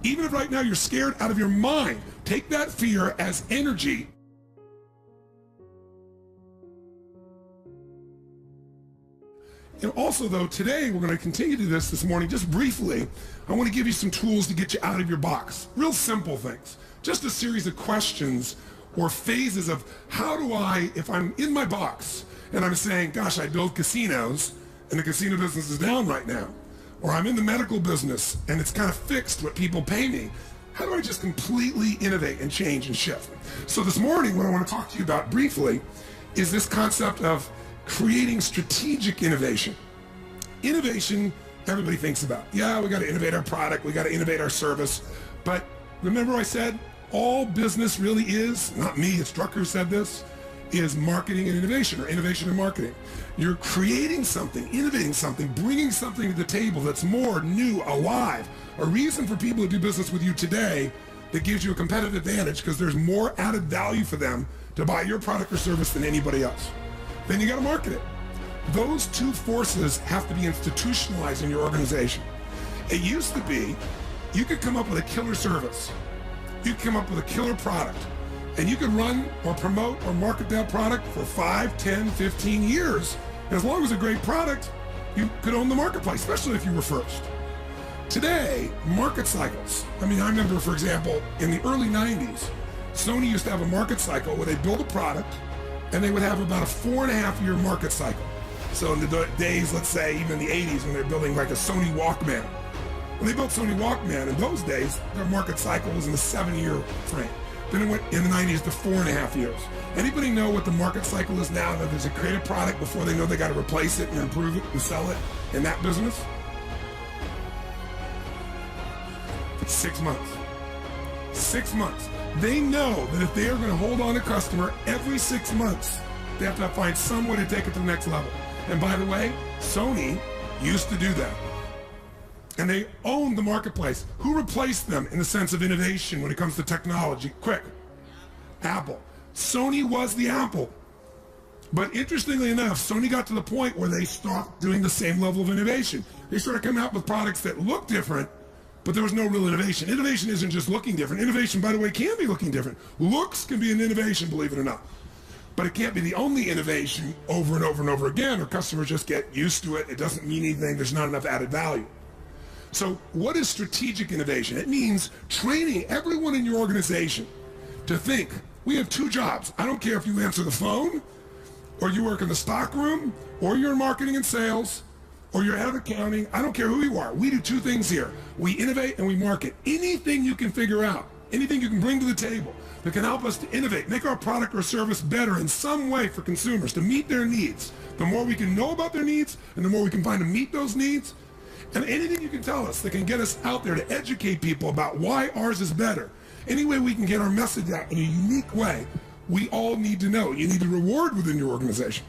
Even if right now you're scared out of your mind, take that fear as energy. And also, though, today we're going to continue to do this morning, just briefly. I want to give you some tools to get you out of your box. Real simple things. Just a series of questions or phases of how do I, if I'm in my box and I'm saying, gosh, I build casinos and the casino business is down right now, or I'm in the medical business and it's kind of fixed what people pay me, how do I just completely innovate and change and shift? So this morning, what I want to talk to you about briefly is this concept of creating strategic innovation. Innovation, everybody thinks about. Yeah, we got to innovate our product, we got to innovate our service. But remember I said, all business really is, not me, it's Drucker who said this, is marketing and innovation, or innovation and marketing. You're creating something, innovating something, bringing something to the table that's more new, alive, a reason for people to do business with you today that gives you a competitive advantage because there's more added value for them to buy your product or service than anybody else. Then you got to market it. Those two forces have to be institutionalized in your organization. It used to be, you could come up with a killer service. You could come up with a killer product. And you could run or promote or market that product for 5, 10, 15 years. And as long as it's a great product, you could own the marketplace, especially if you were first. Today, market cycles. I remember, for example, in the early 90s, Sony used to have a market cycle where they'd build a product, and they would have about a 4.5-year market cycle. So in the days, let's say, even in the 80s, when they're building like a Sony Walkman. When they built Sony Walkman, in those days, their market cycle was in the 7-year frame. Then it went in the 90s to 4.5 years. Anybody know what the market cycle is now, that there's a creative product before they know they got to replace it and improve it and sell it in that business? It's 6 months. 6 months. They know that if they are going to hold on to a customer every 6 months, they have to find some way to take it to the next level. And by the way, Sony used to do that. And they owned the marketplace. Who replaced them in the sense of innovation when it comes to technology? Quick. Apple. Sony was the Apple. But interestingly enough, Sony got to the point where they stopped doing the same level of innovation. They started coming out with products that looked different, but there was no real innovation. Innovation isn't just looking different. Innovation, by the way, can be looking different. Looks can be an innovation, believe it or not. But it can't be the only innovation over and over and over again, or customers just get used to it. It doesn't mean anything. There's not enough added value. So what is strategic innovation? It means training everyone in your organization to think, we have 2 jobs. I don't care if you answer the phone, or you work in the stock room, or you're in marketing and sales, or you're head of accounting. I don't care who you are. We do 2 things here. We innovate and we market. Anything you can figure out, anything you can bring to the table that can help us to innovate, make our product or service better in some way for consumers to meet their needs. The more we can know about their needs and the more we can find to meet those needs, and anything you can tell us that can get us out there to educate people about why ours is better, any way we can get our message out in a unique way, we all need to know. You need to reward within your organization.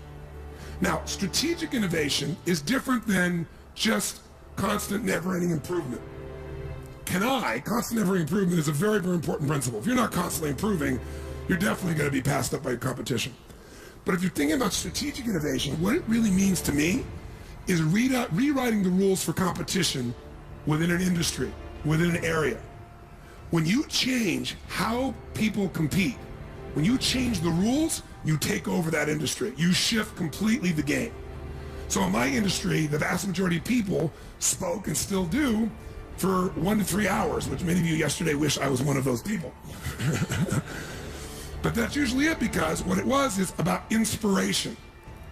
Now, strategic innovation is different than just constant, never-ending improvement. Constant, never-ending improvement is a very, very important principle. If you're not constantly improving, you're definitely going to be passed up by your competition. But if you're thinking about strategic innovation, what it really means to me is rewriting the rules for competition within an industry, within an area. When you change how people compete, when you change the rules, you take over that industry. You shift completely the game. So in my industry, the vast majority of people spoke and still do for 1 to 3 hours, which many of you yesterday wish I was one of those people. But that's usually it, because what it was is about inspiration,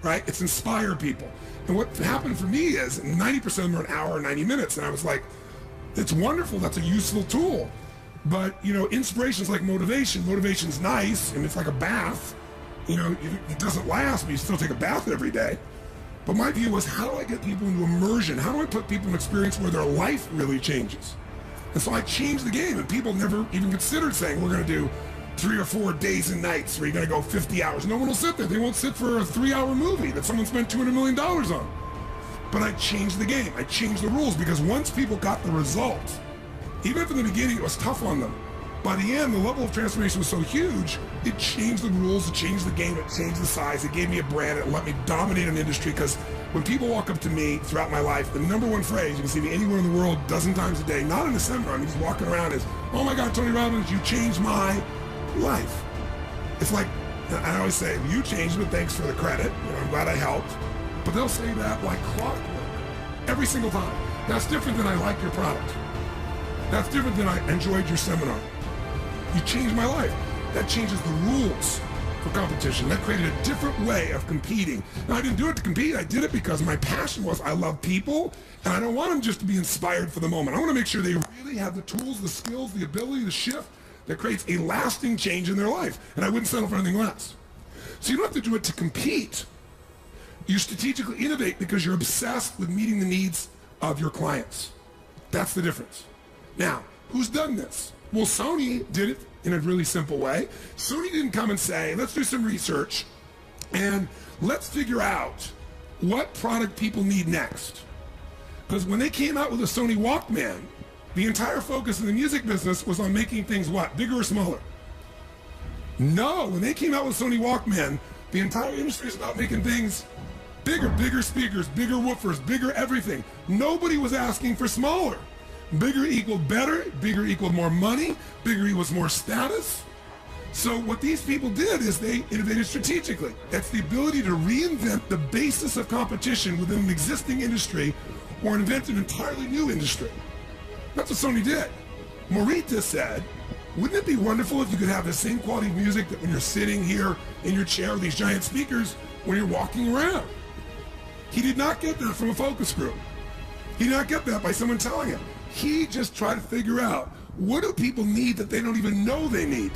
right? It's inspire people. And what happened for me is 90% of them are an hour or 90 minutes. And I was like, it's wonderful. That's a useful tool. But, inspiration is like motivation. Motivation's nice, and it's like a bath. It doesn't last, but you still take a bath every day. But my view was, how do I get people into immersion? How do I put people in an experience where their life really changes? And so I changed the game, and people never even considered saying, we're going to do 3 or 4 days and nights where you're going to go 50 hours. No one will sit there. They won't sit for a 3-hour movie that someone spent $200 million on. But I changed the game. I changed the rules, because once people got the results, even if in the beginning it was tough on them, by the end, the level of transformation was so huge, it changed the rules, it changed the game, it changed the size, it gave me a brand, it let me dominate an industry, because When people walk up to me throughout my life, the number one phrase, you can see me anywhere in the world, dozen times a day, not in a seminar, I'm just walking around, is, oh my God, Tony Robbins, you changed my life. It's like, I always say, you changed it, thanks for the credit. I'm glad I helped. But they'll say that like clockwork every single time. That's different than I like your product. That's different than I enjoyed your seminar. You changed my life. That changes the rules for competition. That created a different way of competing. Now, I didn't do it to compete. I did it because my passion was I love people, and I don't want them just to be inspired for the moment. I want to make sure they really have the tools, the skills, the ability to shift that creates a lasting change in their life. And I wouldn't settle for anything less. So you don't have to do it to compete. You strategically innovate because you're obsessed with meeting the needs of your clients. That's the difference. Now, who's done this? Well, Sony did it in a really simple way. Sony didn't come and say, let's do some research and let's figure out what product people need next. Because when they came out with a Sony Walkman, the entire focus of the music business was on making things what? Bigger or smaller? No, when they came out with Sony Walkman, the entire industry is about making things bigger, bigger speakers, bigger woofers, bigger everything. Nobody was asking for smaller. Bigger equaled better, bigger equaled more money, bigger equals more status. So what these people did is they innovated strategically. That's the ability to reinvent the basis of competition within an existing industry or invent an entirely new industry. That's what Sony did. Morita said, wouldn't it be wonderful if you could have the same quality of music that when you're sitting here in your chair with these giant speakers when you're walking around? He did not get that from a focus group. He did not get that by someone telling him. He just tried to figure out, what do people need that they don't even know they need?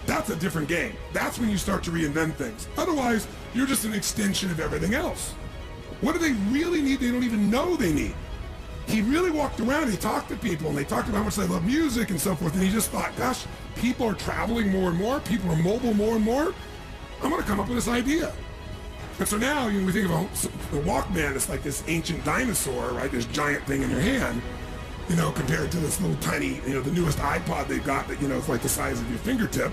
That's a different game. That's when you start to reinvent things. Otherwise, you're just an extension of everything else. What do they really need they don't even know they need? He really walked around, he talked to people, and they talked about how much they love music and so forth, and he just thought, gosh, people are traveling more and more, people are mobile more and more. I'm going to come up with this idea. And so now, we think of the Walkman, it's like this ancient dinosaur, right? This giant thing in your hand, compared to this little tiny, the newest iPod they've got that, it's like the size of your fingertip.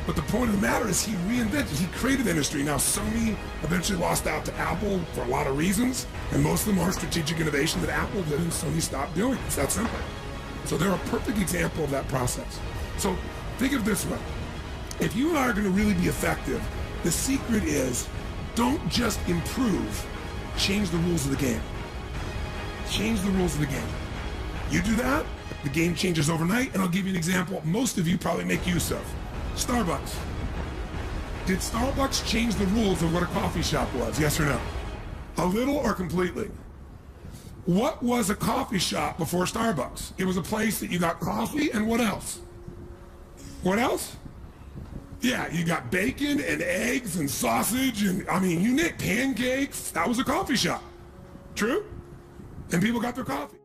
But the point of the matter is he reinvented, he created the industry. Now, Sony eventually lost out to Apple for a lot of reasons, and most of them are strategic innovation that Apple did and Sony stopped doing. It's that simple. So they're a perfect example of that process. So think of it this way. If you and I are going to really be effective, the secret is don't just improve, change the rules of the game. Change the rules of the game. You do that, the game changes overnight, and I'll give you an example most of you probably make use of. Starbucks. Did Starbucks change the rules of what a coffee shop was, yes or no? A little or completely? What was a coffee shop before Starbucks? It was a place that you got coffee and what else? What else? Yeah, you got bacon and eggs and sausage and, you nick pancakes. That was a coffee shop. True? And people got their coffee.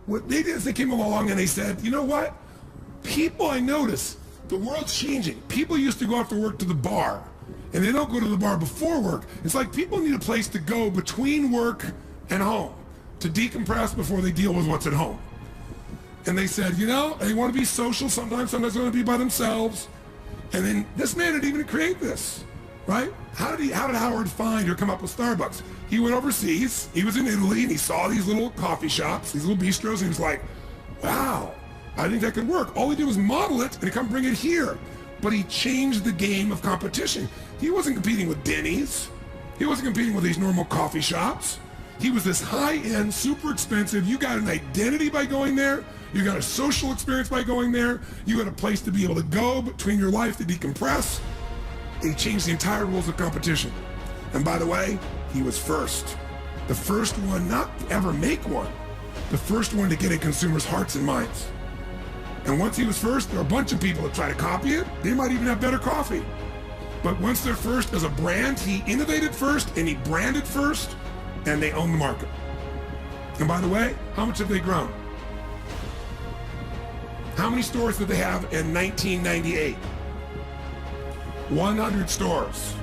What they did is they came along and they said, you know what? People, I notice, the world's changing. People used to go after work to the bar, and they don't go to the bar before work. It's like people need a place to go between work and home to decompress before they deal with what's at home. And they said, they want to be social sometimes they want to be by themselves. And then this man didn't even create this, right? How did Howard find or come up with Starbucks? He went overseas, he was in Italy, and he saw these little coffee shops, these little bistros, and he was like, wow, I think that could work. All he did was model it and come bring it here. But he changed the game of competition. He wasn't competing with Denny's. He wasn't competing with these normal coffee shops. He was this high-end, super expensive, you got an identity by going there, you got a social experience by going there, you got a place to be able to go between your life to decompress. He changed the entire rules of competition. And by the way, he was first. The first one not to ever make one. The first one to get in consumers' hearts and minds. And once he was first, there are a bunch of people that try to copy it. They might even have better coffee. But once they're first as a brand, he innovated first and he branded first, and they own the market. And by the way, how much have they grown? How many stores did they have in 1998? 100 stores.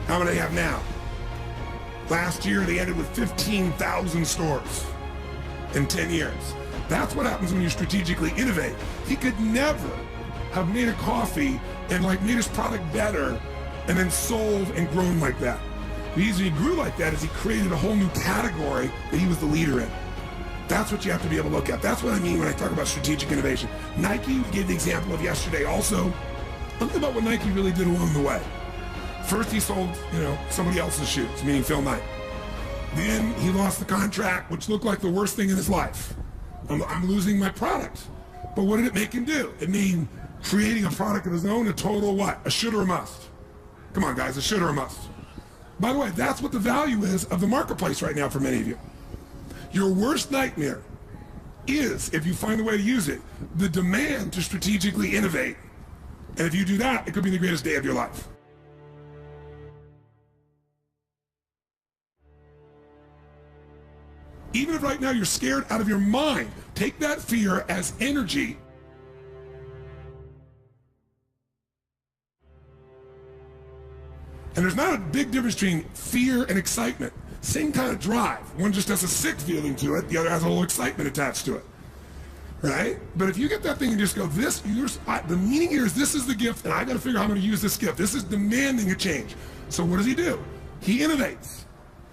How many do they have now? Last year, they ended with 15,000 stores in 10 years. That's what happens when you strategically innovate. He could never have made a coffee and like made his product better and then sold and grown like that. The reason he grew like that is he created a whole new category that he was the leader in. That's what you have to be able to look at. That's what I mean when I talk about strategic innovation. Nike, we gave the example of yesterday. Also, think about what Nike really did along the way. First, he sold, somebody else's shoes, meaning Phil Knight. Then he lost the contract, which looked like the worst thing in his life. I'm losing my product. But what did it make him do? It made creating a product of his own a total what? A should or a must. Come on, guys, a should or a must. By the way, that's what the value is of the marketplace right now for many of you. Your worst nightmare is, if you find a way to use it, the demand to strategically innovate. And if you do that, it could be the greatest day of your life. Even if right now you're scared out of your mind, take that fear as energy. And there's not a big difference between fear and excitement. Same kind of drive. One just has a sick feeling to it, the other has a little excitement attached to it. Right? But if you get that thing and just go, the meaning here is this is the gift, and I got to figure out how I'm going to use this gift. This is demanding a change. So what does he do? He innovates.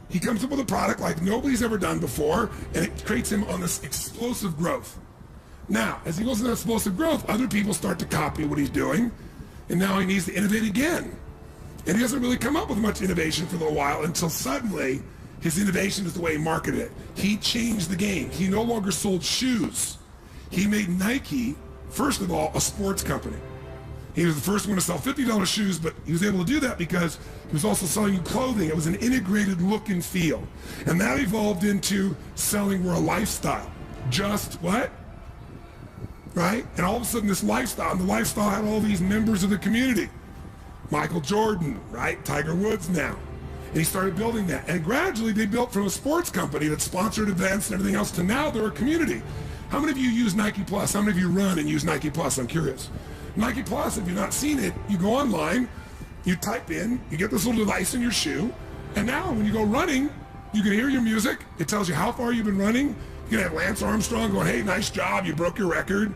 He comes up with a product like nobody's ever done before, and it creates him on this explosive growth. Now, as he goes into that explosive growth, other people start to copy what he's doing, and now he needs to innovate again. And he doesn't really come up with much innovation for a little while until suddenly his innovation is the way he marketed it. He changed the game. He no longer sold shoes. He made Nike, first of all, a sports company. He was the first one to sell $50 shoes, but he was able to do that because he was also selling you clothing. It was an integrated look and feel. And that evolved into selling we're a lifestyle. Just what? Right? And all of a sudden this lifestyle, and the lifestyle had all these members of the community. Michael Jordan, right? Tiger Woods now. And he started building that. And gradually they built from a sports company that sponsored events and everything else to now they're a community. How many of you use Nike Plus? How many of you run and use Nike Plus? I'm curious. Nike Plus, if you've not seen it, you go online, you type in, you get this little device in your shoe, and now when you go running, you can hear your music. It tells you how far you've been running. You can have Lance Armstrong going, hey, nice job, you broke your record.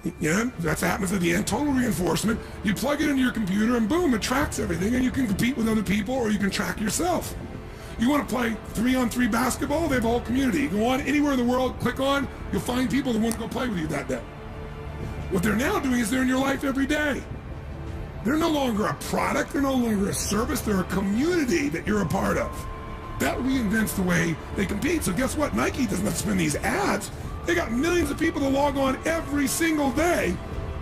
That's what happens at the end, total reinforcement. You plug it into your computer and boom, it tracks everything, and you can compete with other people or you can track yourself. You want to play 3-on-3 basketball? They have a whole community. You go on anywhere in the world, click on, you'll find people that want to go play with you that day. What they're now doing is they're in your life every day. They're no longer a product, they're no longer a service, they're a community that you're a part of. That reinvents the way they compete. So guess what? Nike doesn't have to spend these ads. They got millions of people to log on every single day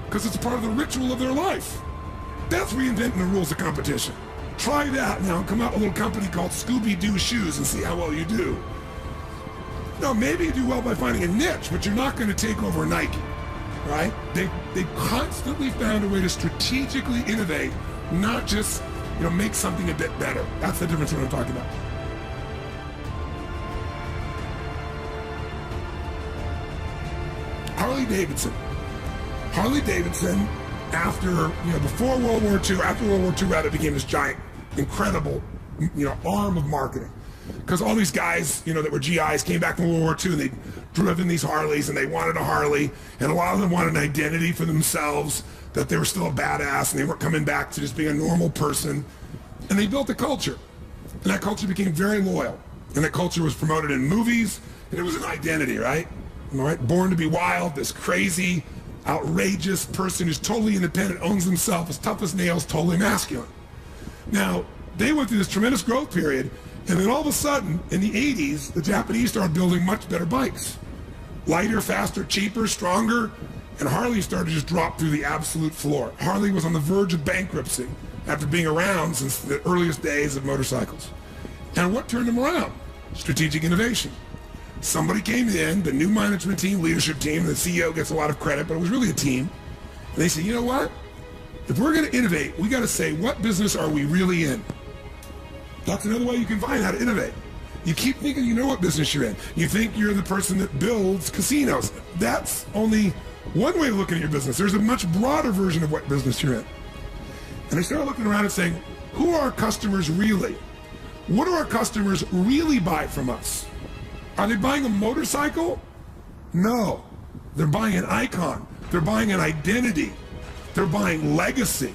because it's a part of the ritual of their life. That's reinventing the rules of competition. Try that now and come out with a little company called Scooby-Doo Shoes and see how well you do. Now, maybe you do well by finding a niche, but you're not going to take over Nike, right? They constantly found a way to strategically innovate, not just make something a bit better. That's the difference what I'm talking about. Harley Davidson, after, before World War II, after World War II, rather, became this giant, incredible, arm of marketing. Because all these guys, that were GIs came back from World War II and they'd driven these Harleys and they wanted a Harley, and a lot of them wanted an identity for themselves, that they were still a badass and they weren't coming back to just being a normal person. And they built a culture. And that culture became very loyal. And that culture was promoted in movies, and it was an identity, right? All right, Born to be Wild, this crazy, outrageous person who's totally independent, owns himself, as tough as nails, totally masculine. Now, they went through this tremendous growth period, and then all of a sudden, in the 80s, the Japanese started building much better bikes. Lighter, faster, cheaper, stronger, and Harley started to just drop through the absolute floor. Harley was on the verge of bankruptcy after being around since the earliest days of motorcycles. And what turned them around? Strategic innovation. Somebody came in, the new management team, leadership team, the CEO gets a lot of credit, but it was really a team. And they said, you know what? If we're going to innovate, we got to say, what business are we really in? That's another way you can find how to innovate. You keep thinking you know what business you're in. You think you're the person that builds casinos. That's only one way of looking at your business. There's a much broader version of what business you're in. And I started looking around and saying, who are our customers really? What do our customers really buy from us? Are they buying a motorcycle? No. They're buying an icon. They're buying an identity. They're buying legacy.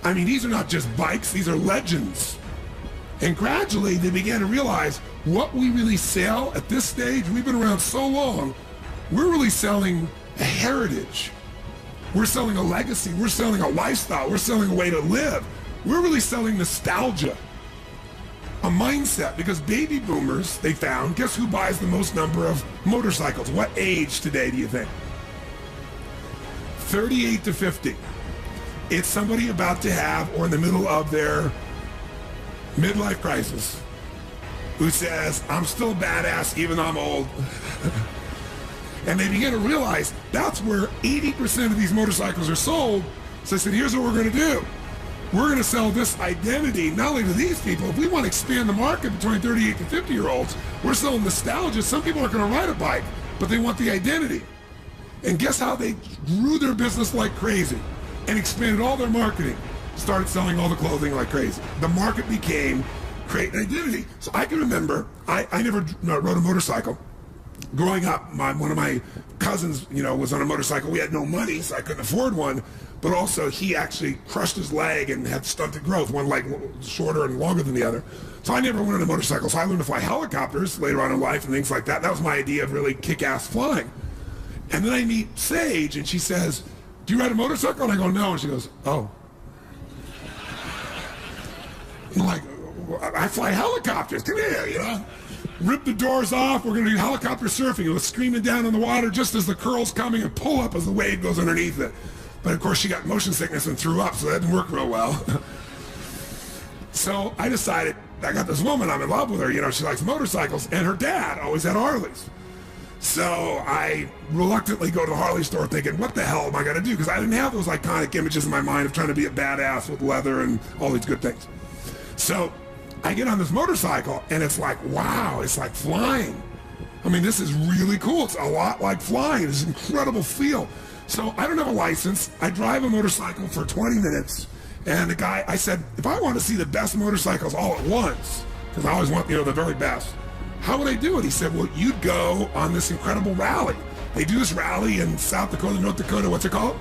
I mean, these are not just bikes, these are legends. And gradually they began to realize what we really sell at this stage, we've been around so long, we're really selling a heritage. We're selling a legacy, we're selling a lifestyle, we're selling a way to live. We're really selling nostalgia, a mindset, because baby boomers, they found, guess who buys the most number of motorcycles? What age today do you think? 38 to 50. It's somebody about to have or in the middle of their midlife crisis who says, I'm still a badass even though I'm old. And they begin to realize that's where 80% of these motorcycles are sold. So I said, here's what we're going to do. We're going to sell this identity not only to these people. If we want to expand the market between 38 to 50-year-olds, we're selling nostalgia. Some people aren't going to ride a bike, but they want the identity. And guess how they grew their business like crazy and expanded all their marketing? Started selling all the clothing like crazy. The market became create an identity. So I can remember, I never rode a motorcycle. Growing up, one of my cousins, was on a motorcycle. We had no money, so I couldn't afford one. But also, he actually crushed his leg and had stunted growth, one leg shorter and longer than the other. So I never went on a motorcycle. So I learned to fly helicopters later on in life and things like that. That was my idea of really kick-ass flying. And then I meet Sage, and she says, do you ride a motorcycle? And I go, no. And she goes, oh. I'm like, I fly helicopters. Come here, Rip the doors off. We're going to do helicopter surfing. It was screaming down on the water just as the curl's coming and pull up as the wave goes underneath it. But of course, she got motion sickness and threw up, so that didn't work real well. So I decided, I got this woman, I'm in love with her. She likes motorcycles, and her dad always had Harleys. So I reluctantly go to the Harley store thinking, what the hell am I going to do? Because I didn't have those iconic images in my mind of trying to be a badass with leather and all these good things. So I get on this motorcycle, and it's like, wow, it's like flying. I mean, this is really cool. It's a lot like flying. It's an incredible feel. So I don't have a license. I drive a motorcycle for 20 minutes. And the guy, I said, if I want to see the best motorcycles all at once, because I always want, the very best, how would I do it? He said, well, you'd go on this incredible rally. They do this rally in South Dakota, North Dakota, what's it called?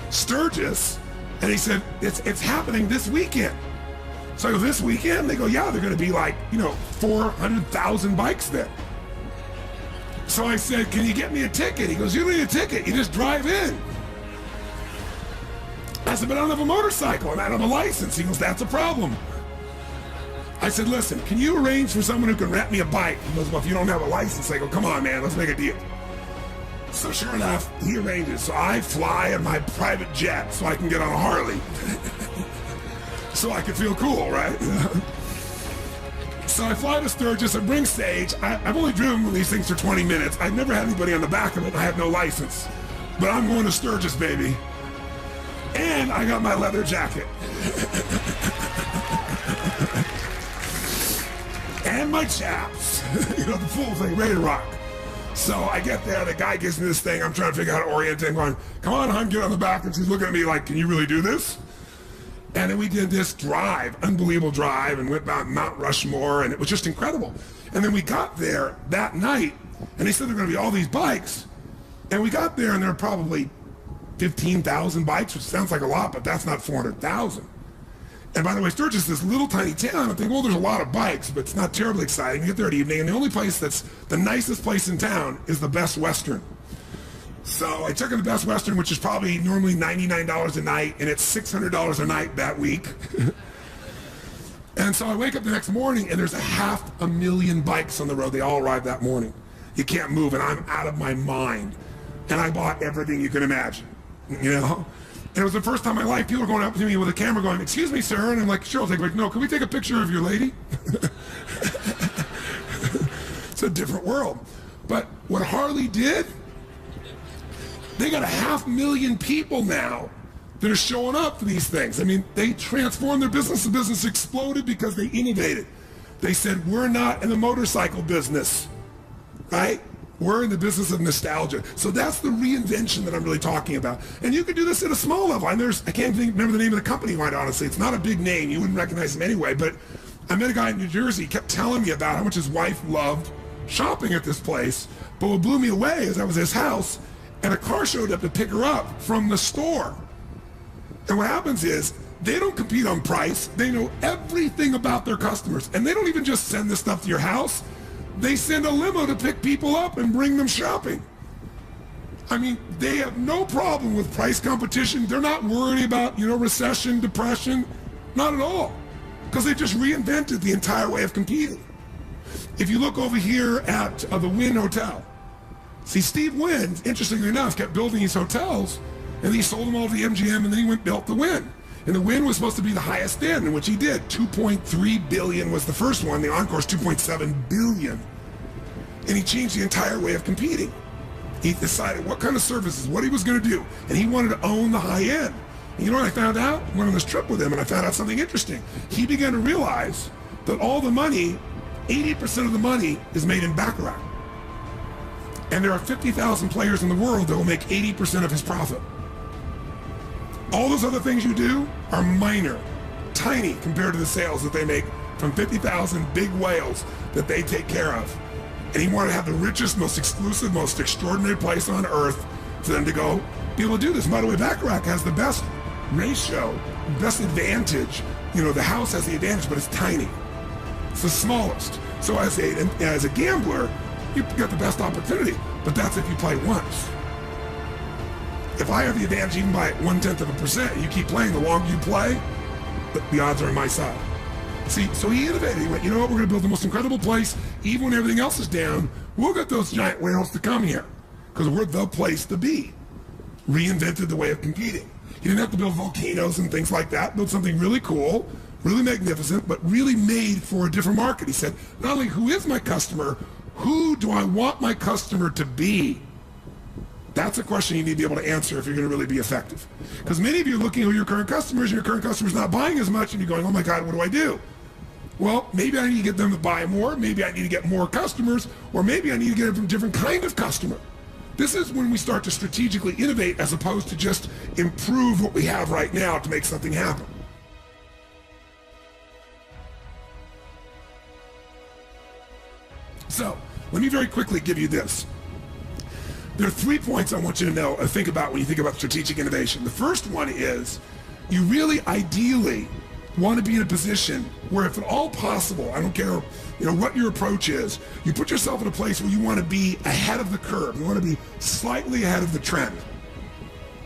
Sturgis. And he said, it's happening this weekend. So I go, this weekend? They go, yeah, they're going to be like, 400,000 bikes there. So I said, can you get me a ticket? He goes, you don't need a ticket. You just drive in. I said, but I don't have a motorcycle and I don't have a license. He goes, that's a problem. I said, listen, can you arrange for someone who can rent me a bike? He goes, well, if you don't have a license, I go, come on, man, let's make a deal. So sure enough, he arranges. So I fly in my private jet so I can get on a Harley. So I can feel cool, right? So I fly to Sturgis and bring Sage. I've only driven one of these things for 20 minutes. I've never had anybody on the back of it. I have no license. But I'm going to Sturgis, baby. And I got my leather jacket. And my chaps. The full thing, ready to rock. So I get there, the guy gives me this thing. I'm trying to figure out how to orient it. I'm going, come on, hon, get on the back. And she's looking at me like, can you really do this? And then we did this drive, unbelievable drive, and went down Mount Rushmore, and it was just incredible. And then we got there that night, and they said there were going to be all these bikes. And we got there, and there were probably 15,000 bikes, which sounds like a lot, but that's not 400,000. And by the way, Sturgis is this little tiny town. I think, well, there's a lot of bikes, but it's not terribly exciting. You get there at evening, and the only place that's the nicest place in town is the Best Western. So I took in the Best Western, which is probably normally $99 a night, and it's $600 a night that week. And so I wake up the next morning, and there's 500,000 bikes on the road. They all arrived that morning. You can't move, and I'm out of my mind. And I bought everything you can imagine, And it was the first time in my life people were going up to me with a camera going, excuse me, sir. And I'm like, sure, I'll take it. Like, no, can we take a picture of your lady? It's a different world. But what Harley did, they got 500,000 people now that are showing up for these things. I mean, they transformed their business. The business exploded because they innovated. They said, we're not in the motorcycle business, right? We're in the business of nostalgia. So that's the reinvention that I'm really talking about. And you can do this at a small level. And I can't remember the name of the company, quite honestly. It's not a big name. You wouldn't recognize him anyway. But I met a guy in New Jersey. He kept telling me about how much his wife loved shopping at this place. But what blew me away is I was at his house, and a car showed up to pick her up from the store. And what happens is, They don't compete on price. They know everything about their customers. And they don't even just send this stuff to your house. They send a limo to pick people up and bring them shopping. I mean, they have no problem with price competition. They're not worried about, recession, depression. Not at all. Because they just reinvented the entire way of competing. If you look over here at the Wynn Hotel, see, Steve Wynn, interestingly enough, kept building these hotels, and he sold them all to the MGM, and then he went and built the Wynn. And the Wynn was supposed to be the highest end, which he did. $2.3 billion was the first one. The Encore's $2.7 billion. And he changed the entire way of competing. He decided what kind of services, what he was going to do, and he wanted to own the high end. And you know what I found out? I went on this trip with him, and I found out something interesting. He began to realize that all the money, 80% of the money, is made in baccarat. And there are 50,000 players in the world that will make 80% of his profit. All those other things you do are minor, tiny compared to the sales that they make from 50,000 big whales that they take care of. And he wanted to have the richest, most exclusive, most extraordinary place on earth for them to go be able to do this. And by the way, baccarat has the best ratio, best advantage. The house has the advantage, but it's tiny. It's the smallest. So as a gambler, you get the best opportunity, but that's if you play once. If I have the advantage even by 0.1%, and you keep playing, the longer you play, the odds are on my side. See, so he innovated. He went, you know what, we're going to build the most incredible place. Even when everything else is down, we'll get those giant whales to come here because we're the place to be. Reinvented the way of competing. He didn't have to build volcanoes and things like that. Built something really cool, really magnificent, but really made for a different market. He said, not only who is my customer, who do I want my customer to be? That's a question you need to be able to answer if you're going to really be effective. Because many of you are looking at your current customers, and your current customer's not buying as much, and you're going, oh my God, what do I do? Well, maybe I need to get them to buy more, maybe I need to get more customers, or maybe I need to get a different kind of customer. This is when we start to strategically innovate as opposed to just improve what we have right now to make something happen. So, let me very quickly give you this. There are 3 points I want you to know and think about when you think about strategic innovation. The first one is you really ideally want to be in a position where, if at all possible, I don't care what your approach is, you put yourself in a place where you want to be ahead of the curve. You want to be slightly ahead of the trend.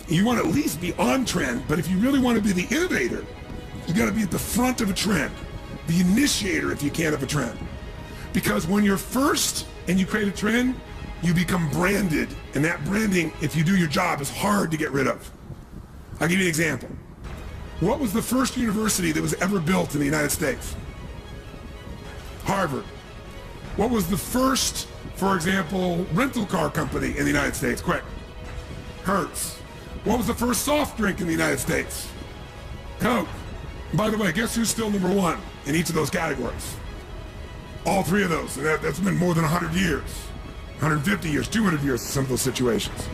You want to at least be on trend, but if you really want to be the innovator, you got to be at the front of a trend, the initiator, if you can, of a trend. Because when you're first and you create a trend, you become branded, and that branding, if you do your job, is hard to get rid of. I'll give you an example. What was the first university that was ever built in the United States? Harvard. What was the first, for example, rental car company in the United States? Quick. Hertz. What was the first soft drink in the United States? Coke. And by the way, guess who's still number one in each of those categories? All three of those. And that's been more than 100 years. 150 years, 200 years in some of those situations.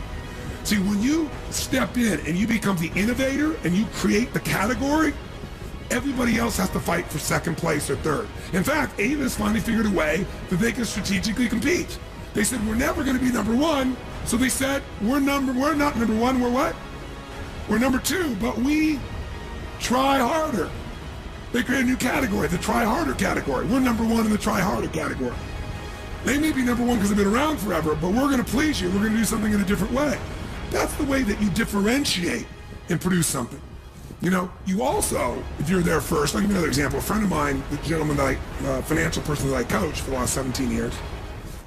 See, when you step in and you become the innovator and you create the category, everybody else has to fight for second place or third. In fact, Avis finally figured a way that they can strategically compete. They said, we're never going to be number one. So they said, we're not number one, we're what? We're number two, but we try harder. They created a new category, the try harder category. We're number one in the try harder category. They may be number one because they've been around forever, but we're going to please you. We're going to do something in a different way. That's the way that you differentiate and produce something. You also, if you're there first, I'll give you another example. A friend of mine, the gentleman that financial person that I coached for the last 17 years,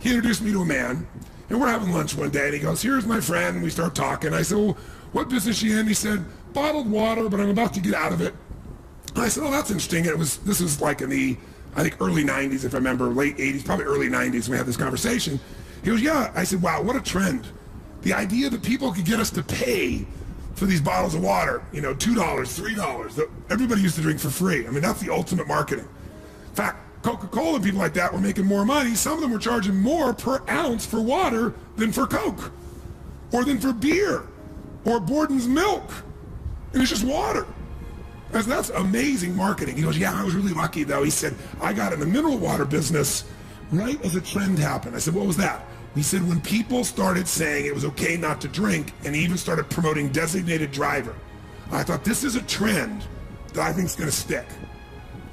he introduced me to a man, and we're having lunch one day, and he goes, here's my friend, and we start talking. I said, well, what business are you in? He said, bottled water, but I'm about to get out of it. And I said, oh, that's interesting. And this was like in the, I think, early 90s, if I remember, late 80s, probably early 90s, we had this conversation. He goes, yeah. I said, wow, what a trend. The idea that people could get us to pay for these bottles of water, $2, $3, that everybody used to drink for free. I mean, that's the ultimate marketing. In fact, Coca-Cola and people like that were making more money. Some of them were charging more per ounce for water than for Coke, or than for beer, or Borden's milk. And it's just water. That's amazing marketing. He goes, yeah, I was really lucky, though. He said, I got in the mineral water business right as a trend happened. I said, what was that? He said, when people started saying it was okay not to drink, and he even started promoting designated driver. I thought, this is a trend that I think is going to stick.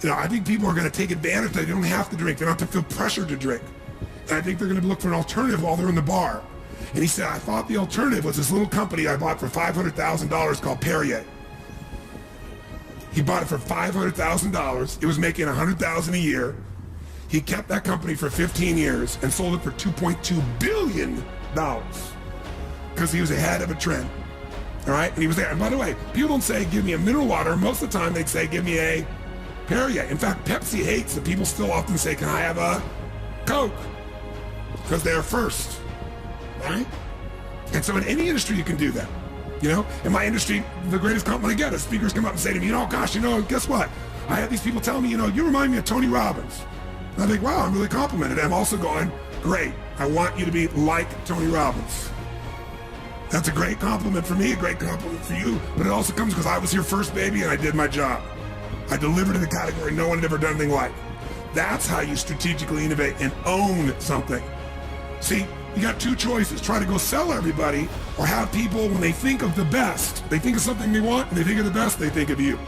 I think people are going to take advantage that they don't have to drink. They don't have to feel pressure to drink. And I think they're going to look for an alternative while they're in the bar. And he said, I thought the alternative was this little company I bought for $500,000 called Perrier. He bought it for $500,000. It was making $100,000 a year. He kept that company for 15 years and sold it for $2.2 billion because he was ahead of a trend. All right, and he was there. And by the way, people don't say, give me a mineral water. Most of the time they'd say, give me a Perrier. In fact, Pepsi hates that people still often say, can I have a Coke? Because they're first, right? And so in any industry, you can do that. In my industry, the greatest compliment I get is speakers come up and say to me, gosh, guess what? I have these people tell me, you remind me of Tony Robbins. And I think, wow, I'm really complimented. I'm also going, great. I want you to be like Tony Robbins. That's a great compliment for me, a great compliment for you, but it also comes because I was here first, baby, and I did my job. I delivered in a category no one had ever done anything like. That's how you strategically innovate and own something. See, you got two choices. Try to go sell everybody, or have people, when they think of the best, they think of something they want, and they think of the best, they think of you.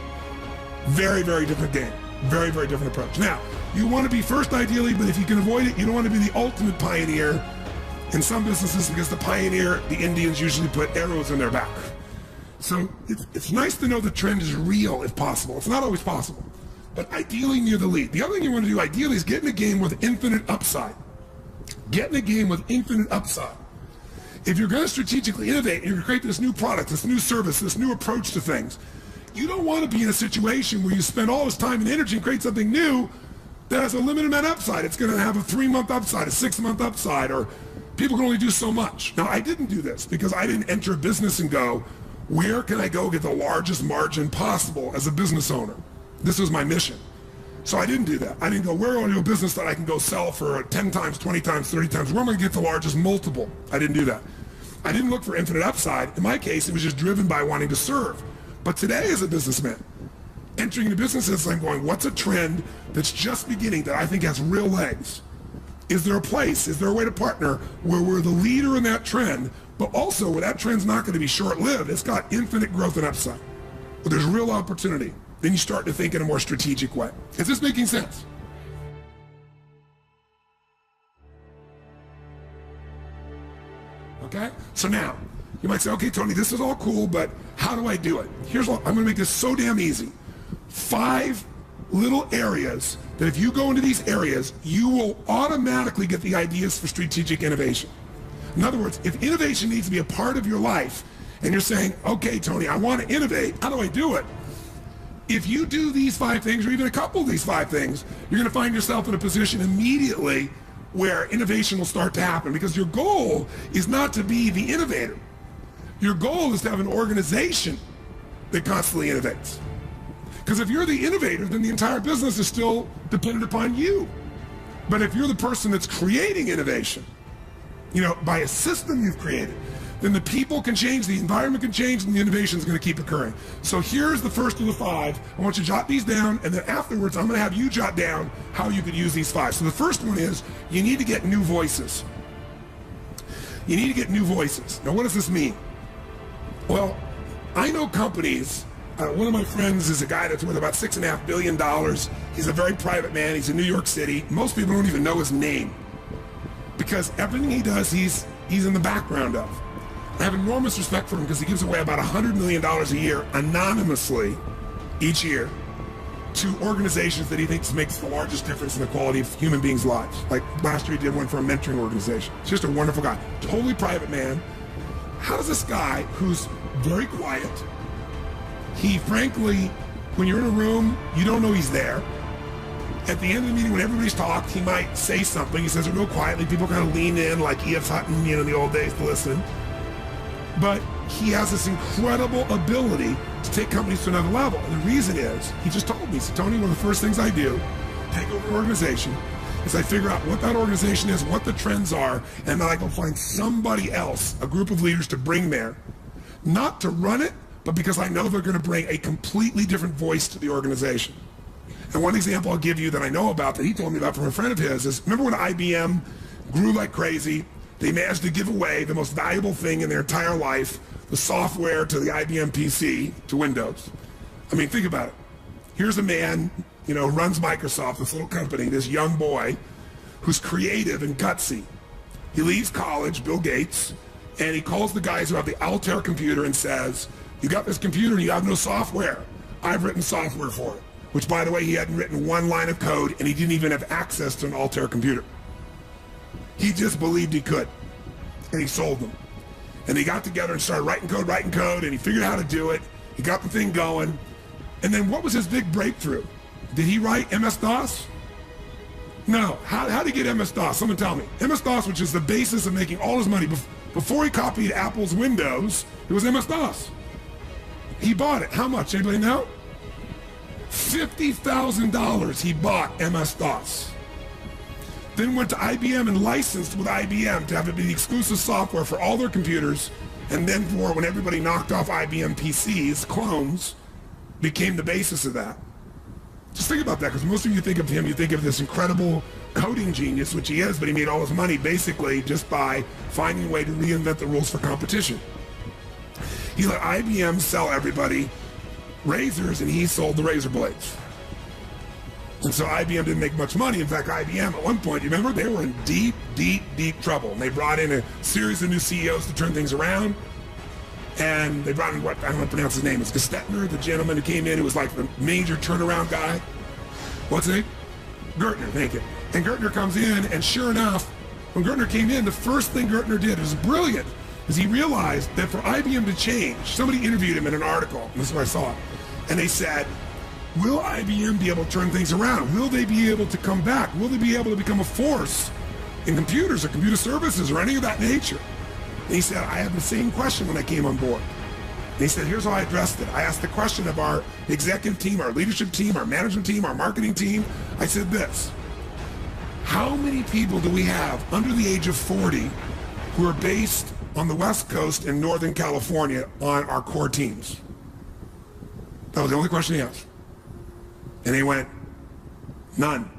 Very, very different game. Very, very different approach. Now, you want to be first ideally, but if you can avoid it, you don't want to be the ultimate pioneer in some businesses, because the pioneer, the Indians usually put arrows in their back. So it's nice to know the trend is real if possible. It's not always possible, but ideally near the lead. The other thing you want to do ideally is get in a game with infinite upside. Get in a game with infinite upside. If you're going to strategically innovate and you're going to create this new product, this new service, this new approach to things, you don't want to be in a situation where you spend all this time and energy and create something new that has a limited amount of upside. It's going to have a 3-month upside, a 6-month upside, or people can only do so much. Now, I didn't do this because I didn't enter a business and go, where can I go get the largest margin possible as a business owner? This was my mission. So I didn't do that. I didn't go, where do I do a business that I can go sell for 10 times, 20 times, 30 times? Where am I going to get the largest multiple? I didn't do that. I didn't look for infinite upside. In my case, it was just driven by wanting to serve. But today as a businessman, entering the businesses, I'm going, what's a trend that's just beginning that I think has real legs? Is there a place, is there a way to partner where we're the leader in that trend, but also where that trend's not going to be short-lived, it's got infinite growth and upside. But there's real opportunity. Then you start to think in a more strategic way. Is this making sense? Okay? So now, you might say, okay, Tony, this is all cool, but how do I do it? Here's what, I'm going to make this so damn easy. 5 little areas that if you go into these areas, you will automatically get the ideas for strategic innovation. In other words, if innovation needs to be a part of your life, and you're saying, okay, Tony, I want to innovate, how do I do it? If you do these 5 things, or even a couple of these 5 things, you're going to find yourself in a position immediately where innovation will start to happen, because your goal is not to be the innovator. Your goal is to have an organization that constantly innovates. Because if you're the innovator, then the entire business is still dependent upon you. But if you're the person that's creating innovation, by a system you've created, then the people can change, the environment can change, and the innovation is going to keep occurring. So here's the first of the 5. I want you to jot these down, and then afterwards, I'm going to have you jot down how you could use these 5. So the first one is, you need to get new voices. You need to get new voices. Now, what does this mean? Well, I know companies. One of my friends is a guy that's worth about $6.5 billion. He's a very private man. He's in New York City. Most people don't even know his name, because everything he does, he's in the background of. I have enormous respect for him because he gives away about $100 million a year anonymously each year to organizations that he thinks makes the largest difference in the quality of human beings' lives. Like last year he did one for a mentoring organization. He's just a wonderful guy. Totally private man. How does this guy, who's very quiet, he frankly, when you're in a room, you don't know he's there. At the end of the meeting, when everybody's talked, he might say something. He says it real quietly. People kind of lean in like E.F. Hutton, in the old days to listen. But he has this incredible ability to take companies to another level. And the reason is, he just told me, he said, Tony, one of the first things I do, take over an organization, is I figure out what that organization is, what the trends are, and then I go find somebody else, a group of leaders to bring there. Not to run it, but because I know they're going to bring a completely different voice to the organization. And one example I'll give you that I know about, that he told me about from a friend of his, is remember when IBM grew like crazy? They managed to give away the most valuable thing in their entire life, the software to the IBM PC, to Windows. I mean, think about it. here's a man, runs Microsoft, this little company, this young boy who's creative and gutsy. He leaves college, Bill Gates, and he calls the guys who have the Altair computer and says, you got this computer and you have no software. I've written software for it. Which, by the way, he hadn't written one line of code, and he didn't even have access to an Altair computer. He just believed he could, and he sold them. And they got together and started writing code, and he figured out how to do it. He got the thing going. And then what was his big breakthrough? Did he write MS-DOS? No. How did he get MS-DOS? Someone tell me. MS-DOS, which is the basis of making all his money. Before he copied Apple's Windows, it was MS-DOS. He bought it. How much? Anybody know? $50,000 he bought MS-DOS. Then went to IBM and licensed with IBM to have it be the exclusive software for all their computers, and then for when everybody knocked off IBM PCs, clones, became the basis of that. Just think about that, because most of you think of him, you think of this incredible coding genius, which he is, but he made all his money basically just by finding a way to reinvent the rules for competition. He let IBM sell everybody razors, and he sold the razor blades. And so IBM didn't make much money. In fact, IBM at one point, you remember, they were in deep, deep, deep trouble. And they brought in a series of new CEOs to turn things around. And they brought in what, I don't know how to pronounce his name, it's Gestetner, the gentleman who came in, who was like the major turnaround guy. What's his name? Gertner, thank you. And Gertner comes in, and sure enough, when Gertner came in, the first thing Gertner did, was brilliant, is he realized that for IBM to change, somebody interviewed him in an article, and this is where I saw it, and they said, will IBM be able to turn things around? Will they be able to come back? Will they be able to become a force in computers or computer services or any of that nature? And he said, I had the same question when I came on board. And he said, here's how I addressed it. I asked the question of our executive team, our leadership team, our management team, our marketing team. I said this, how many people do we have under the age of 40 who are based on the West Coast and Northern California on our core teams? That was the only question he asked. And he went, none.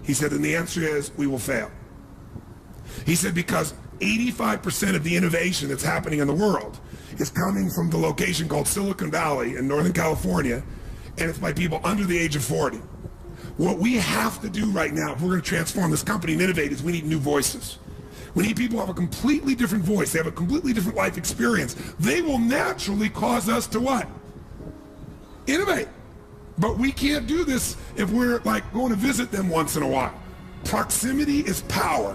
He said, and the answer is, we will fail. He said, because 85% of the innovation that's happening in the world is coming from the location called Silicon Valley in Northern California, and it's by people under the age of 40. What we have to do right now, if we're going to transform this company and innovate, is we need new voices. We need people who have a completely different voice. They have a completely different life experience. They will naturally cause us to what? Innovate. But we can't do this if we're like going to visit them once in a while. Proximity is power.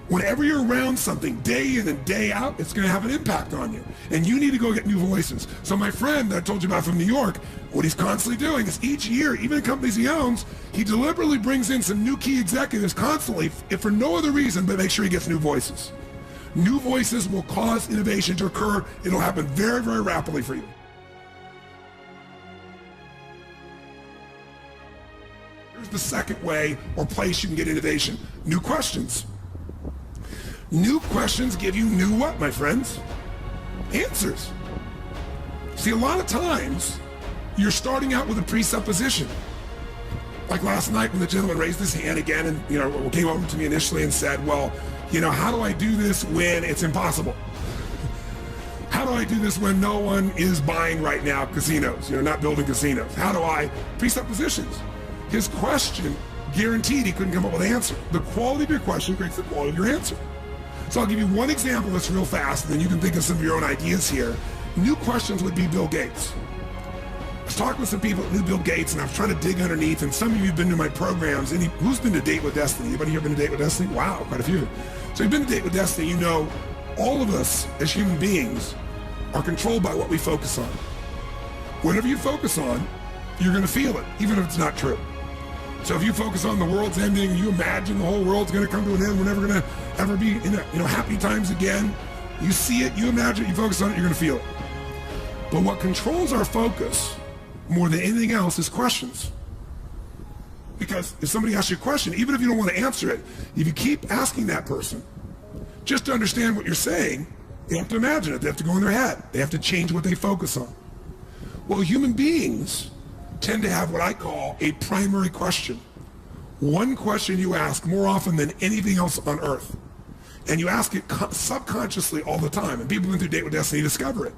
Whenever you're around something day in and day out, it's going to have an impact on you. And you need to go get new voices. So my friend that I told you about from New York, what he's constantly doing is each year, even in companies he owns, he deliberately brings in some new key executives constantly, if for no other reason, but make sure he gets new voices. New voices will cause innovation to occur. It'll happen very, very rapidly for you. Here's the second way or place you can get innovation. New questions. New questions give you new what, my friends? Answers. See, a lot of times, you're starting out with a presupposition. Like last night when the gentleman raised his hand again and, came over to me initially and said, well, how do I do this when it's impossible? How do I do this when no one is buying right now casinos, not building casinos? How do I? Presuppositions. His question guaranteed he couldn't come up with an answer. The quality of your question creates the quality of your answer. So I'll give you one example that's real fast, and then you can think of some of your own ideas here. New questions would be Bill Gates. I was talking with some people that knew Bill Gates, and I was trying to dig underneath, and some of you have been to my programs. Who's been to Date with Destiny? Anybody here been to Date with Destiny? Wow, quite a few. So you've been to Date with Destiny, all of us as human beings are controlled by what we focus on. Whatever you focus on, you're going to feel it, even if it's not true. So if you focus on the world's ending, you imagine the whole world's going to come to an end, we're never going to ever be in happy times again. You see it, you imagine it, you focus on it, you're going to feel it. But what controls our focus more than anything else is questions. Because if somebody asks you a question, even if you don't want to answer it, if you keep asking that person, just to understand what you're saying, they have to imagine it, they have to go in their head, they have to change what they focus on. Well, human beings tend to have what I call a primary question. One question you ask more often than anything else on earth. And you ask it subconsciously all the time. And people who went through Date with Destiny discover it.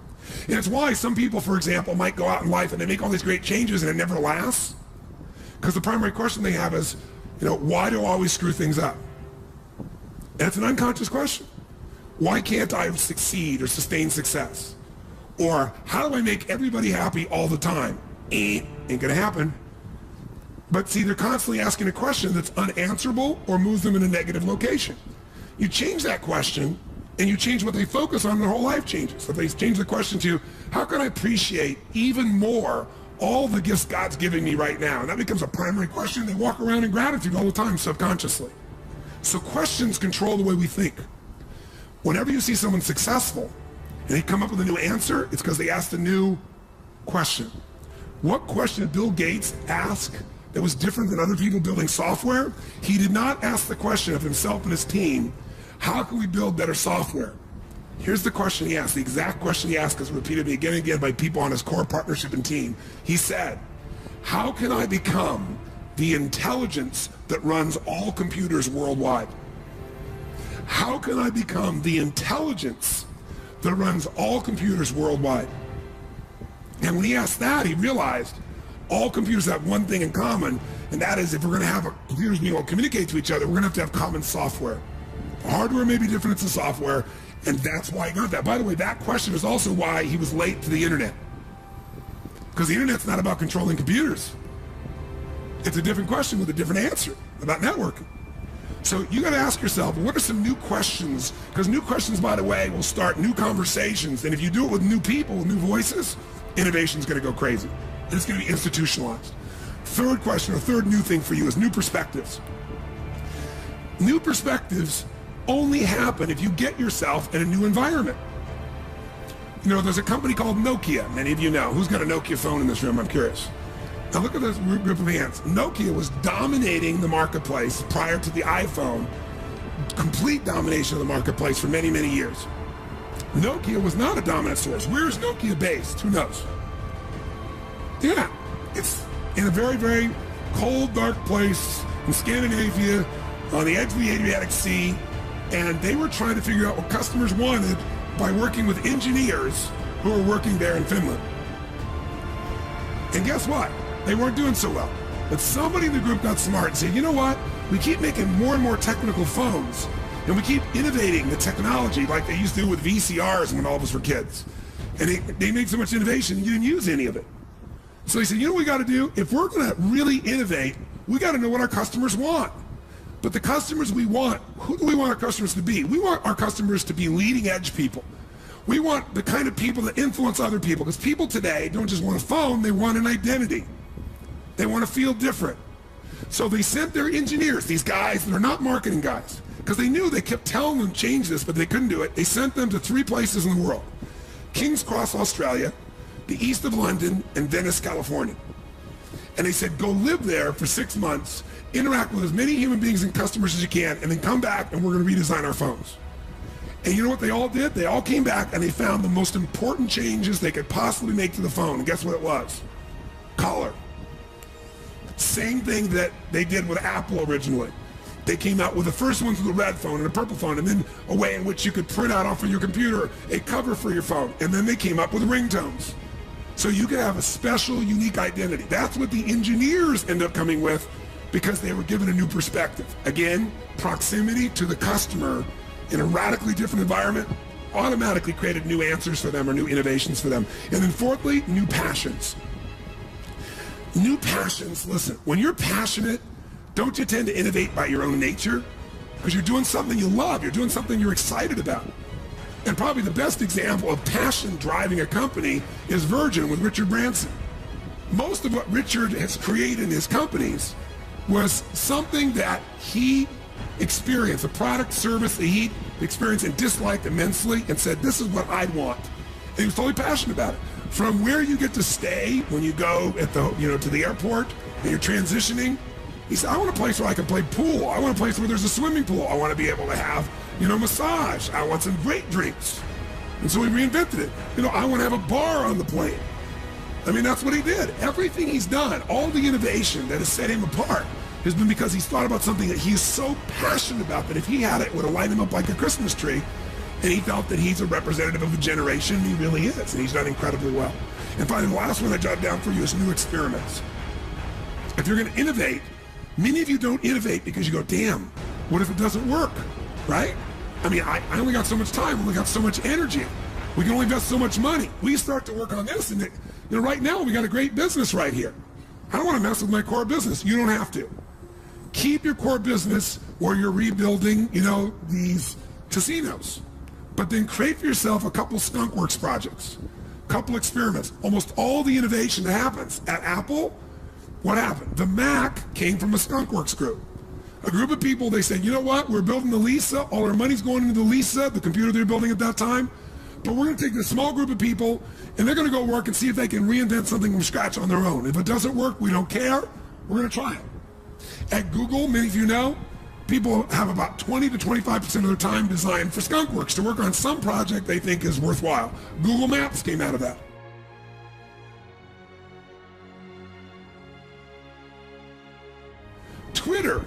And it's why some people, for example, might go out in life and they make all these great changes and it never lasts. Because the primary question they have is, why do I always screw things up? And it's an unconscious question. Why can't I succeed or sustain success? Or how do I make everybody happy all the time? Ain't gonna happen. But see, they're constantly asking a question that's unanswerable or moves them in a negative location. You change that question and you change what they focus on, their whole life changes. So if they change the question to, how can I appreciate even more all the gifts God's giving me right now? And that becomes a primary question. They walk around in gratitude all the time subconsciously. So questions control the way we think. Whenever you see someone successful and they come up with a new answer, it's because they asked a new question. What question did Bill Gates ask that was different than other people building software? He did not ask the question of himself and his team, how can we build better software? Here's the question he asked. The exact question he asked is repeated again and again by people on his core partnership and team. He said, how can I become the intelligence that runs all computers worldwide? How can I become the intelligence that runs all computers worldwide? And when he asked that, he realized all computers have one thing in common, and that is if we're going to have computers being able to communicate to each other, we're going to have common software. The hardware may be different, it's the software, and that's why he got that. By the way, that question is also why he was late to the internet. Because the internet's not about controlling computers. It's a different question with a different answer about networking. So you got to ask yourself, what are some new questions? Because new questions, by the way, will start new conversations. And if you do it with new people, with new voices, innovation's going to go crazy. And it's going to be institutionalized. Third question, or third new thing for you is new perspectives. New perspectives only happen if you get yourself in a new environment. There's a company called Nokia, many of you know. Who's got a Nokia phone in this room? I'm curious. Now look at this group of hands. Nokia was dominating the marketplace prior to the iPhone, complete domination of the marketplace for many, many years. Nokia was not a dominant source. Where is Nokia based? Who knows? Yeah, it's in a very, very cold, dark place in Scandinavia on the edge of the Adriatic Sea, and they were trying to figure out what customers wanted by working with engineers who were working there in Finland. And guess what? They weren't doing so well. But somebody in the group got smart and said, you know what? We keep making more and more technical phones, and we keep innovating the technology like they used to do with VCRs when all of us were kids. And they made so much innovation, you didn't use any of it. So he said, you know what we got to do? If we're going to really innovate, we got to know what our customers want. But the customers we want, who do we want our customers to be? We want our customers to be leading edge people. We want the kind of people that influence other people, because people today don't just want a phone, they want an identity. They want to feel different. So they sent their engineers, these guys that are not marketing guys, because they knew they kept telling them change this, but they couldn't do it. They sent them to 3 places in the world: King's Cross, Australia, the east of London, and Venice, California. And they said, go live there for 6 months, interact with as many human beings and customers as you can, and then come back and we're going to redesign our phones. And you know what they all did? They all came back and they found the most important changes they could possibly make to the phone. And guess what it was? Color. Same thing that they did with Apple originally. They came out with the first ones with a red phone and a purple phone, and then a way in which you could print out off of your computer a cover for your phone. And then they came up with ringtones. So you could have a special, unique identity. That's what the engineers end up coming with, because they were given a new perspective. Again, proximity to the customer in a radically different environment automatically created new answers for them or new innovations for them. And then fourthly, new passions. New passions, listen, when you're passionate, don't you tend to innovate by your own nature? Because you're doing something you love, you're doing something you're excited about. And probably the best example of passion driving a company is Virgin with Richard Branson. Most of what Richard has created in his companies was something that he experienced, a product, service that he experienced and disliked immensely, and said, this is what I want. And he was totally passionate about it. From where you get to stay when you go at the, to the airport and you're transitioning, he said, I want a place where I can play pool. I want a place where there's a swimming pool. I want to be able to have, massage. I want some great drinks. And so he reinvented it. I want to have a bar on the plane. I mean, that's what he did. Everything he's done, all the innovation that has set him apart, has been because he's thought about something that he's so passionate about that if he had it, it would have lighted him up like a Christmas tree. And he felt that he's a representative of a generation. He really is, and he's done incredibly well. And finally, the last one I jotted down for you is new experiments. If you're going to innovate, many of you don't innovate because you go, damn, what if it doesn't work, right? I mean, I only got so much time, only got so much energy. We can only invest so much money. We start to work on this, and right now we got a great business right here. I don't want to mess with my core business. You don't have to. Keep your core business where you're rebuilding, these casinos. But then create for yourself a couple skunkworks projects, a couple experiments. Almost all the innovation that happens at Apple, what happened? The Mac came from a skunkworks group. A group of people, they said, you know what? We're building the Lisa. All our money's going into the Lisa, the computer they're building at that time. But we're going to take this small group of people, and they're going to go work and see if they can reinvent something from scratch on their own. If it doesn't work, we don't care. We're going to try it. At Google, many of you know, people have about 20 to 25% of their time designed for skunkworks to work on some project they think is worthwhile. Google Maps came out of that. Twitter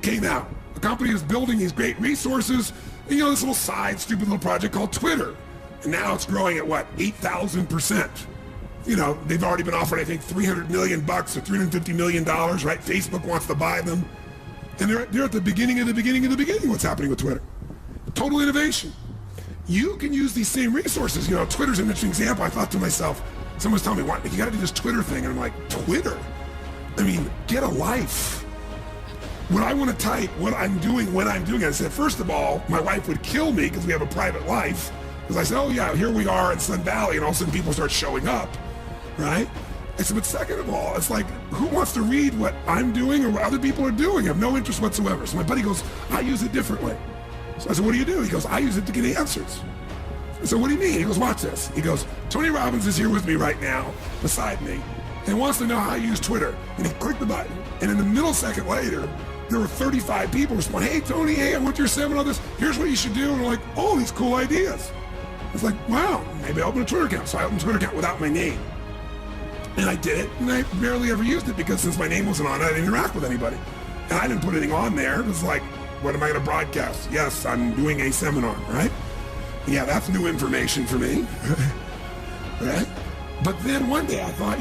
came out. A company is building these great resources, and this little side, stupid little project called Twitter. And now it's growing at what, 8,000%. They've already been offered, I think, $300 million or $350 million, right? Facebook wants to buy them. And they're at the beginning of the beginning of the beginning, what's happening with Twitter. Total innovation. You can use these same resources. Twitter's an interesting example. I thought to myself, someone was telling me, what, you got to do this Twitter thing. And I'm like, Twitter? I mean, get a life. When I want to type what I'm doing when I'm doing it, I said, first of all, my wife would kill me because we have a private life. Because I said, oh yeah, here we are in Sun Valley, and all of a sudden people start showing up, right? I said, but second of all, it's like, who wants to read what I'm doing or what other people are doing? I have no interest whatsoever. So my buddy goes, I use it differently. So I said, what do you do? He goes, I use it to get answers. I said, what do you mean? He goes, watch this. He goes, Tony Robbins is here with me right now, beside me, and wants to know how I use Twitter. And he clicked the button, and in the millisecond later, there were 35 people responding, hey, Tony, hey, I went to your seminar on this. Here's what you should do. And we're like, oh, these cool ideas. It's like, wow, maybe I'll open a Twitter account. So I opened a Twitter account without my name. And I did it, and I barely ever used it because since my name wasn't on it, I didn't interact with anybody. And I didn't put anything on there. It was like, what am I going to broadcast? Yes, I'm doing a seminar, right? Yeah, that's new information for me, right? But then one day I thought,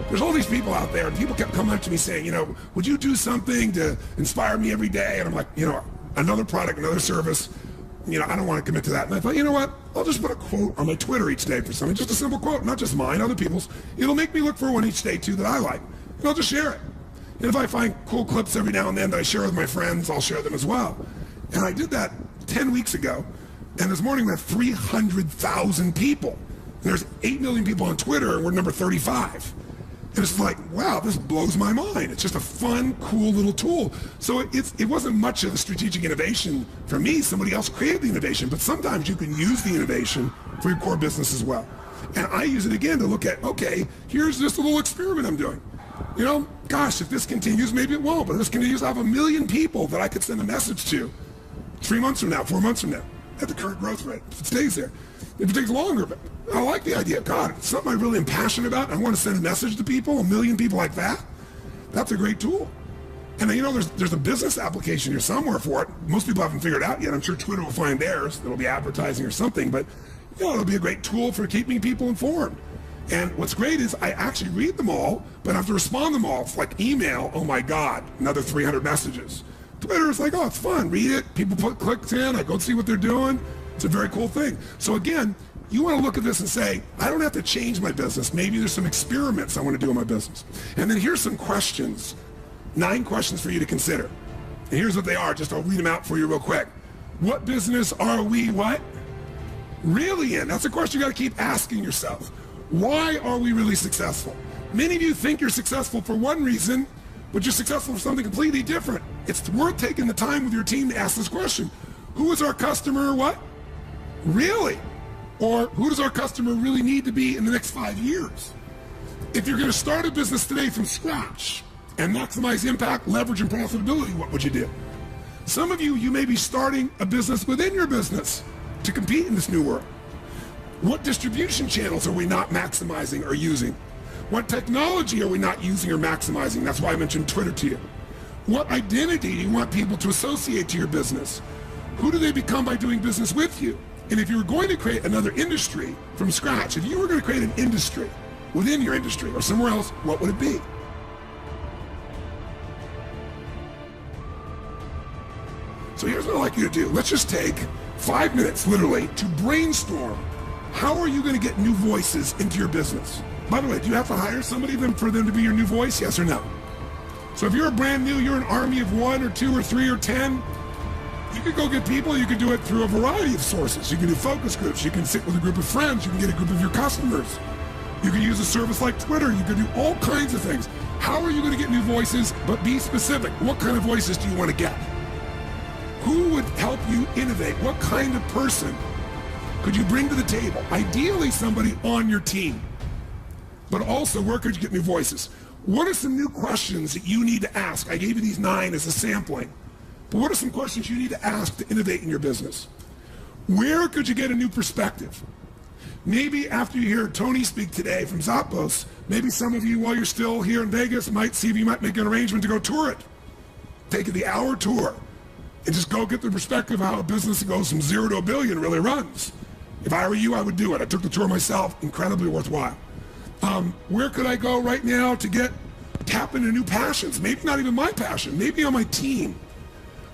there's all these people out there, and people kept coming up to me saying, would you do something to inspire me every day? And I'm like, another product, another service, I don't want to commit to that. And I thought, you know what? I'll just put a quote on my Twitter each day for something, just a simple quote, not just mine, other people's. It'll make me look for one each day too that I like, and I'll just share it. And if I find cool clips every now and then that I share with my friends, I'll share them as well. And I did that 10 weeks ago, and this morning we have 300,000 people. And there's 8 million people on Twitter, and we're number 35. And it's like, wow, this blows my mind. It's just a fun, cool little tool. So it wasn't much of a strategic innovation for me. Somebody else created the innovation, but sometimes you can use the innovation for your core business as well. And I use it again to look at, okay, here's this little experiment I'm doing. Gosh, if this continues, maybe it won't, but if this continues, I have 1 million people that I could send a message to 3 months from now, 4 months from now, at the current growth rate, if it stays there. If it takes longer, but I like the idea. God, it's something I really am passionate about. I want to send a message to people, 1 million people like that. That's a great tool. And there's a business application here somewhere for it. Most people haven't figured it out yet. I'm sure Twitter will find theirs. It'll be advertising or something, but it'll be a great tool for keeping people informed. And what's great is I actually read them all, but I have to respond to them all. It's like email, oh my God, another 300 messages. Twitter is like, oh, it's fun. Read it. People put clicks in. I go see what they're doing. It's a very cool thing. So again, you want to look at this and say, I don't have to change my business. Maybe there's some experiments I want to do in my business. And then here's some questions, 9 questions for you to consider. And here's what they are. I'll read them out for you real quick. What business are we really in? That's a question you got to keep asking yourself. Why are we really successful? Many of you think you're successful for one reason, but you're successful for something completely different. It's worth taking the time with your team to ask this question. Who is our customer really? Or who does our customer really need to be in the next 5 years? If you're going to start a business today from scratch and maximize impact, leverage, and profitability, what would you do? Some of you may be starting a business within your business to compete in this new world. What distribution channels are we not maximizing or using? What technology are we not using or maximizing? That's why I mentioned Twitter to you. What identity do you want people to associate to your business? Who do they become by doing business with you? And if you were going to create another industry from scratch, if you were going to create an industry within your industry or somewhere else, what would it be? So here's what I'd like you to do. Let's just take 5 minutes, literally, to brainstorm. How are you going to get new voices into your business? By the way, do you have to hire somebody for them to be your new voice? Yes or no? So if you're brand new, you're an army of 1 or 2 or 3 or 10, you could go get people. You could do it through a variety of sources. You can do focus groups. You can sit with a group of friends. You can get a group of your customers. You can use a service like Twitter. You can do all kinds of things. How are you going to get new voices? But be specific. What kind of voices do you want to get? Who would help you innovate? What kind of person could you bring to the table? Ideally, somebody on your team. But also, where could you get new voices? What are some new questions that you need to ask? I gave you these 9 as a sampling. But what are some questions you need to ask to innovate in your business? Where could you get a new perspective? Maybe after you hear Tony speak today from Zappos, maybe some of you, while you're still here in Vegas, might see if you might make an arrangement to go tour it. Take the hour tour and just go get the perspective of how a business that goes from 0 to $1 billion really runs. If I were you, I would do it. I took the tour myself, incredibly worthwhile. Where could I go right now to tap into new passions? Maybe not even my passion, maybe on my team.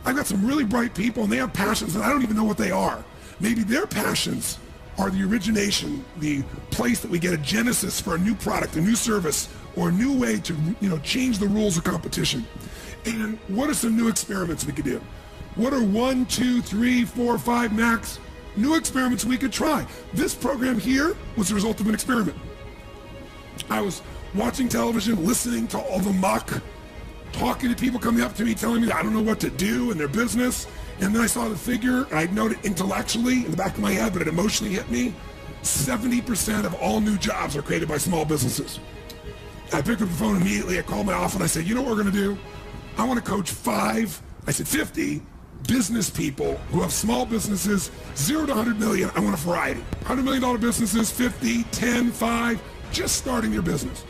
I've got some really bright people and they have passions and I don't even know what they are. Maybe their passions are the origination, the place that we get a genesis for a new product, a new service, or a new way to change the rules of competition. And what are some new experiments we could do? What are 1, 2, 3, 4, 5 max new experiments we could try? This program here was the result of an experiment. I was watching television, listening to all the muck, talking to people coming up to me, telling me that I don't know what to do in their business. And then I saw the figure, and I'd known it intellectually in the back of my head, but it emotionally hit me. 70% of all new jobs are created by small businesses. I picked up the phone immediately. I called my office and I said, you know what we're going to do? I want to coach 50 business people who have small businesses, 0 to 100 million. I want a variety. $100 million businesses, 50, 10, 5, just starting your business.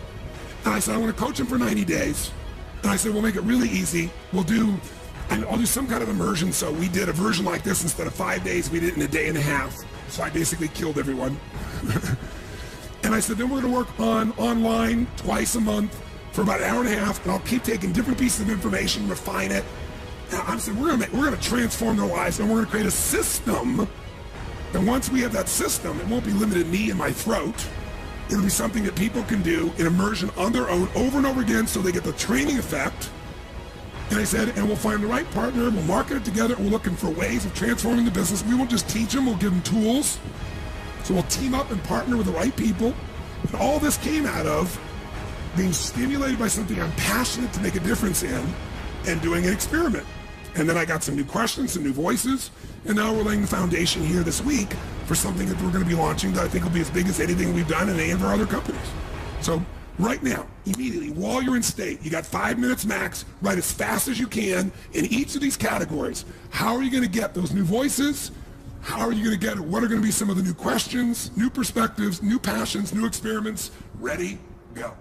And I said, I want to coach them for 90 days. And I said, we'll make it really easy. I'll do some kind of immersion. So we did a version like this. Instead of 5 days, we did it in a day and a half. So I basically killed everyone. And I said, then we're going to work online twice a month for about an hour and a half. And I'll keep taking different pieces of information, refine it. And I said, we're going to transform their lives. And we're going to create a system. And once we have that system, it won't be limited to me and my throat. It'll be something that people can do in immersion on their own over and over again so they get the training effect. And I said, and we'll find the right partner, we'll market it together, we're looking for ways of transforming the business. We won't just teach them, we'll give them tools. So we'll team up and partner with the right people. And all this came out of being stimulated by something I'm passionate to make a difference in and doing an experiment. And then I got some new questions, some new voices, and now we're laying the foundation here this week for something that we're going to be launching that I think will be as big as anything we've done in any of our other companies. So right now, immediately, while you're in state, you got 5 minutes max, write as fast as you can in each of these categories. How are you going to get those new voices? How are you going to get it? What are going to be some of the new questions, new perspectives, new passions, new experiments? Ready, go.